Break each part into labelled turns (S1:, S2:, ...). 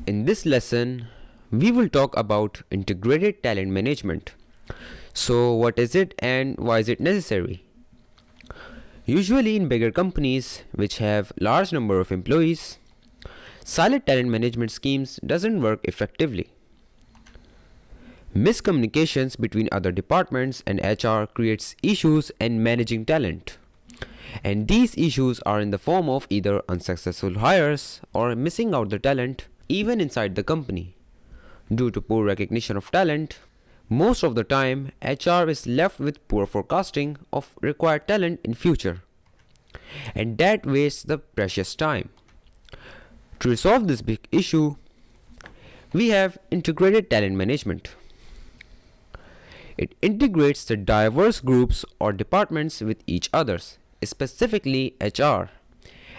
S1: In this lesson, we will talk about integrated talent management. So, what is it and why is it necessary? Usually in bigger companies which have large number of employees, silent talent management schemes doesn't work effectively. Miscommunications between other departments and HR creates issues in managing talent. And these issues are in the form of either unsuccessful hires or missing out the talent even inside the company. Due to poor recognition of talent, most of the time HR is left with poor forecasting of required talent in future. And that wastes the precious time. To resolve this big issue, we have integrated talent management. It integrates the diverse groups or departments with each others, specifically HR,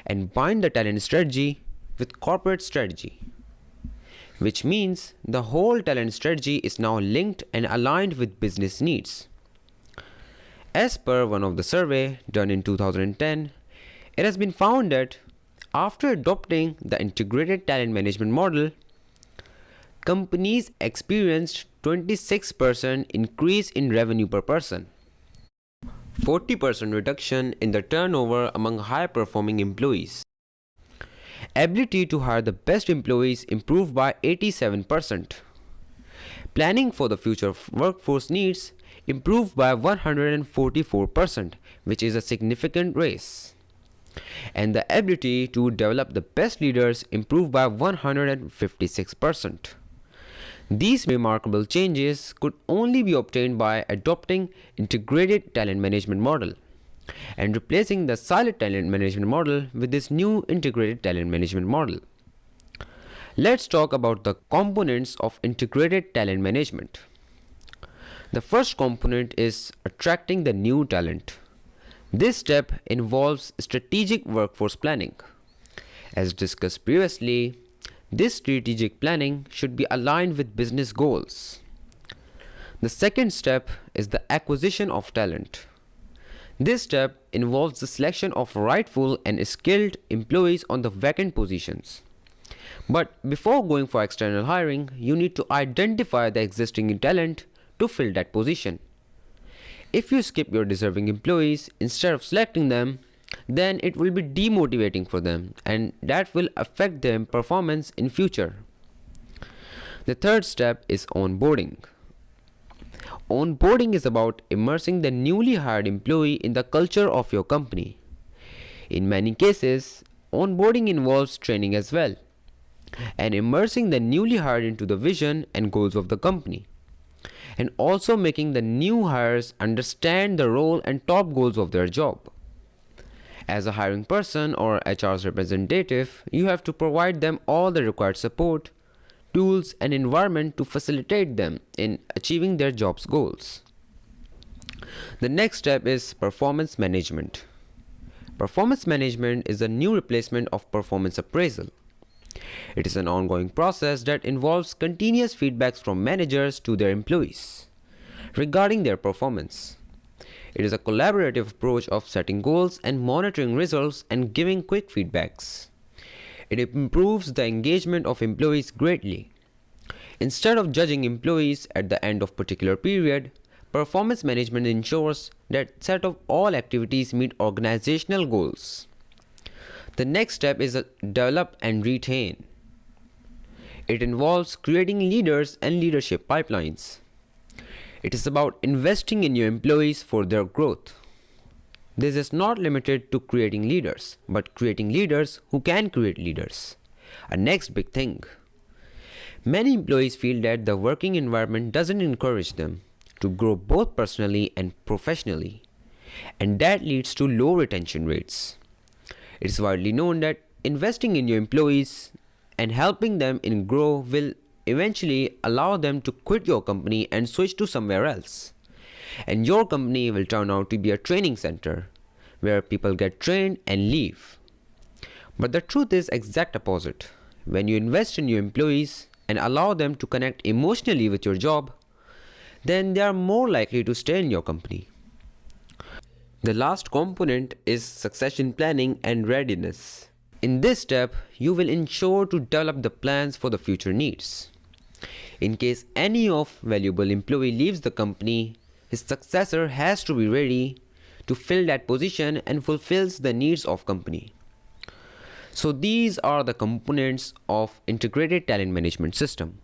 S1: and bind the talent strategy with corporate strategy, which means the whole talent strategy is now linked and aligned with business needs. As per one of the survey done in 2010, it has been found that after adopting the integrated talent management model, companies experienced 26% increase in revenue per person, 40% reduction in the turnover among high-performing employees. Ability to hire the best employees improved by 87%. Planning for the future workforce needs improved by 144%, which is a significant raise. And the ability to develop the best leaders improved by 156%. These remarkable changes could only be obtained by adopting integrated talent management model and replacing the silent talent management model with this new integrated talent management model. Let's talk about the components of integrated talent management. The first component is attracting the new talent. This step involves strategic workforce planning. As discussed previously, this strategic planning should be aligned with business goals. The second step is the acquisition of talent. This step involves the selection of rightful and skilled employees on the vacant positions. But before going for external hiring, you need to identify the existing talent to fill that position. If you skip your deserving employees instead of selecting them, then it will be demotivating for them and that will affect their performance in future. The third step is onboarding. Onboarding is about immersing the newly hired employee in the culture of your company. In many cases, onboarding involves training as well, and immersing the newly hired into the vision and goals of the company, and also making the new hires understand the role and top goals of their job. As a hiring person or HR's representative, you have to provide them all the required support, tools and environment to facilitate them in achieving their job's goals. The next step is performance management. Performance management is a new replacement of performance appraisal. It is an ongoing process that involves continuous feedbacks from managers to their employees regarding their performance. It is a collaborative approach of setting goals and monitoring results and giving quick feedbacks. It improves the engagement of employees greatly. Instead of judging employees at the end of particular period, performance management ensures that set of all activities meet organizational goals. The next step is develop and retain. It involves creating leaders and leadership pipelines. It is about investing in your employees for their growth. This is not limited to creating leaders, but creating leaders who can create leaders. A next big thing. Many employees feel that the working environment doesn't encourage them to grow both personally and professionally, and that leads to low retention rates. It is widely known that investing in your employees and helping them in grow will eventually allow them to quit your company and switch to somewhere else. And your company will turn out to be a training center where people get trained and leave. But the truth is exact opposite. When you invest in your employees and allow them to connect emotionally with your job, then they are more likely to stay in your company. The last component is succession planning and readiness. In this step, you will ensure to develop the plans for the future needs. In case any of valuable employee leaves the company, his successor has to be ready to fill that position and fulfills the needs of company. So these are the components of integrated talent management system.